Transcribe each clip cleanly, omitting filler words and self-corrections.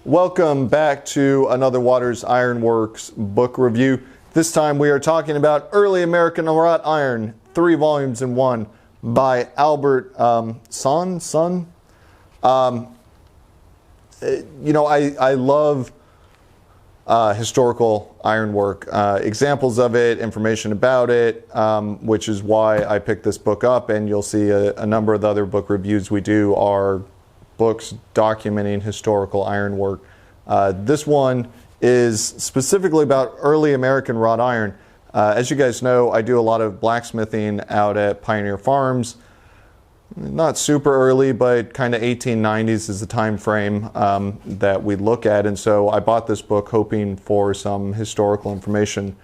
Welcome back to another Waters Ironworks book review. This time we are talking about Early American Wrought Iron, 3 volumes in 1 by Albert Son. I love historical ironwork, examples of it, information about it, which is why I picked this book up, and you'll see a number of the other book reviews we do are books documenting historical ironwork. This one is specifically about early American wrought iron. As you guys know, I do a lot of blacksmithing out at Pioneer Farms. Not super early, but kind of 1890s is the time frame that we look at. And so I bought this book hoping for some historical information.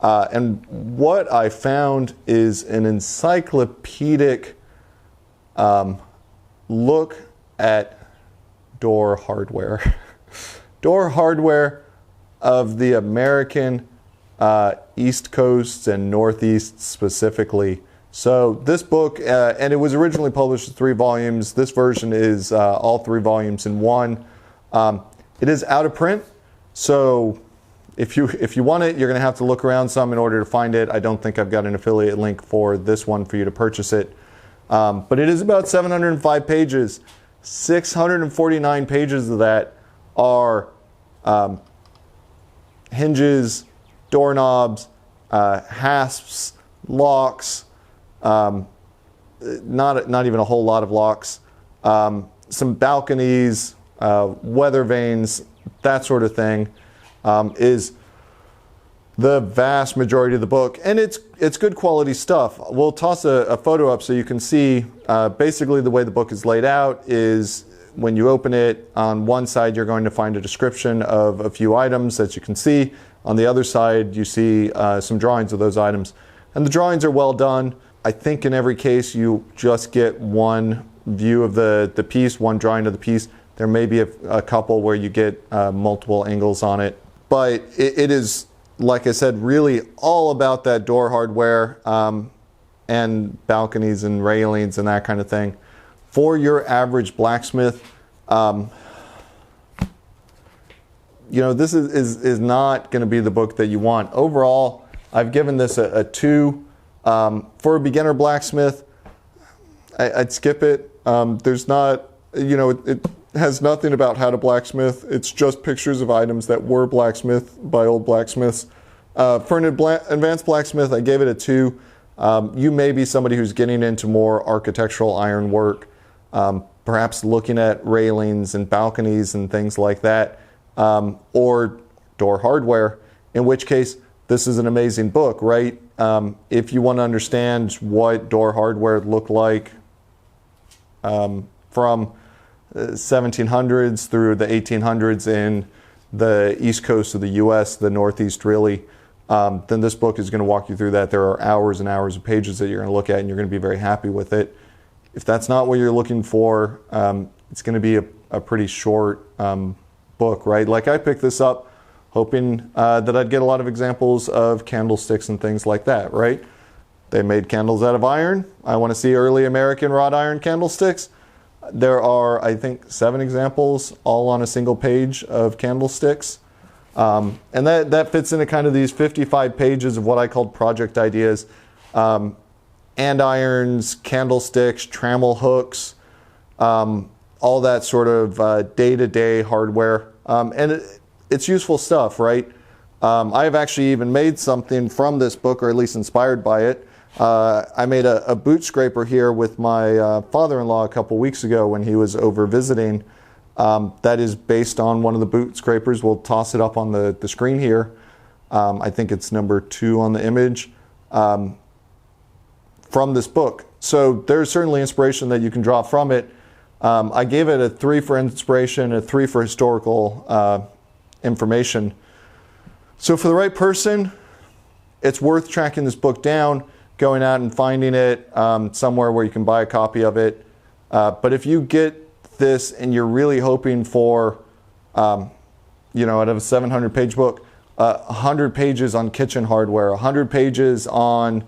And what I found is an encyclopedic look at door hardware. Door hardware of the American East Coast and Northeast specifically. So this book, and it was originally published in 3 volumes. This version is all 3 volumes in 1. It is out of print, so if you want it, you're going to have to look around some in order to find it. I don't think I've got an affiliate link for this one for you to purchase it. But it is about 705 pages. 649 pages of that are hinges, doorknobs, hasps, locks, not even a whole lot of locks, some balconies, weather vanes, that sort of thing, is the vast majority of the book, and it's good quality stuff. We'll toss a photo up so you can see basically the way the book is laid out is when you open it, on one side you're going to find a description of a few items that you can see. On the other side you see some drawings of those items, and the drawings are well done. I think in every case you just get one view of the piece, one drawing of the piece. There may be a couple where you get multiple angles on it, but it is, like I said, really all about that door hardware and balconies and railings and that kind of thing. For your average blacksmith, this is not going to be the book that you want. Overall, I've given this a 2. For a beginner blacksmith, I'd skip it. There's not, it has nothing about how to blacksmith. It's just pictures of items that were blacksmithed by old blacksmiths. For an advanced blacksmith, I gave it a 2. You may be somebody who's getting into more architectural iron work, perhaps looking at railings and balconies and things like that, or door hardware, in which case this is an amazing book, right? If you want to understand what door hardware looked like from 1700s through the 1800s in the East Coast of the U.S., the Northeast really, then this book is going to walk you through that. There are hours and hours of pages that you're going to look at, and you're going to be very happy with it. If that's not what you're looking for, it's going to be a pretty short book, right? Like I picked this up hoping that I'd get a lot of examples of candlesticks and things like that, right? They made candles out of iron. I want to see early American wrought iron candlesticks. There are, I think, 7 examples, all on a single page of candlesticks. And that fits into kind of these 55 pages of what I called project ideas. Andirons, candlesticks, trammel hooks, all that sort of day-to-day hardware. And it's useful stuff, right? I've actually even made something from this book, or at least inspired by it. I made a boot scraper here with my father-in-law a couple weeks ago when he was over visiting. That is based on one of the boot scrapers. We'll toss it up on the screen here. I think it's number 2 on the image from this book. So there's certainly inspiration that you can draw from it. I gave it a 3 for inspiration, a 3 for historical information. So for the right person, it's worth tracking this book down, going out and finding it somewhere where you can buy a copy of it. But if you get this and you're really hoping for, out of a 700-page book, 100 pages on kitchen hardware, 100 pages on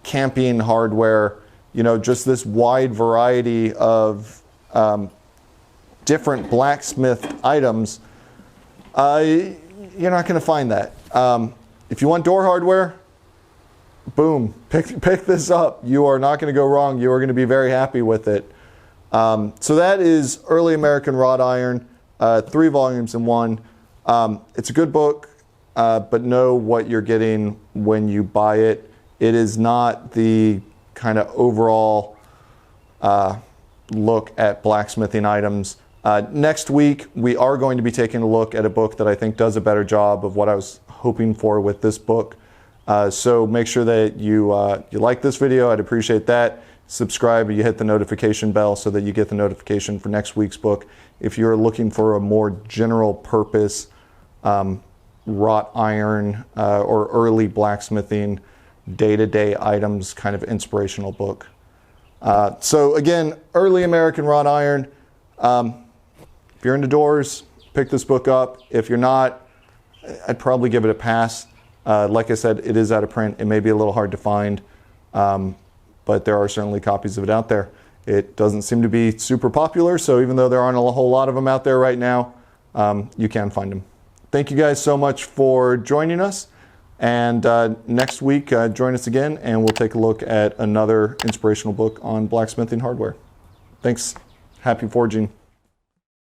camping hardware, just this wide variety of different blacksmith items, you're not going to find that. If you want door hardware, boom, pick this up. You are not going to go wrong. You are going to be very happy with it. So that is Early American Wrought Iron, 3 volumes in one. It's a good book, but know what you're getting when you buy it. It is not the kind of overall look at blacksmithing items. Next week, we are going to be taking a look at a book that I think does a better job of what I was hoping for with this book. So make sure that you like this video. I'd appreciate that. Subscribe, you hit the notification bell so that you get the notification for next week's book. If you're looking for a more general purpose wrought iron or early blacksmithing, day-to-day items kind of inspirational book. So again, Early American Wrought Iron. If you're into doors, pick this book up. If you're not, I'd probably give it a pass. Like I said, it is out of print. It may be a little hard to find, but there are certainly copies of it out there. It doesn't seem to be super popular, so even though there aren't a whole lot of them out there right now, you can find them. Thank you guys so much for joining us. And next week, join us again, and we'll take a look at another inspirational book on blacksmithing hardware. Thanks. Happy forging.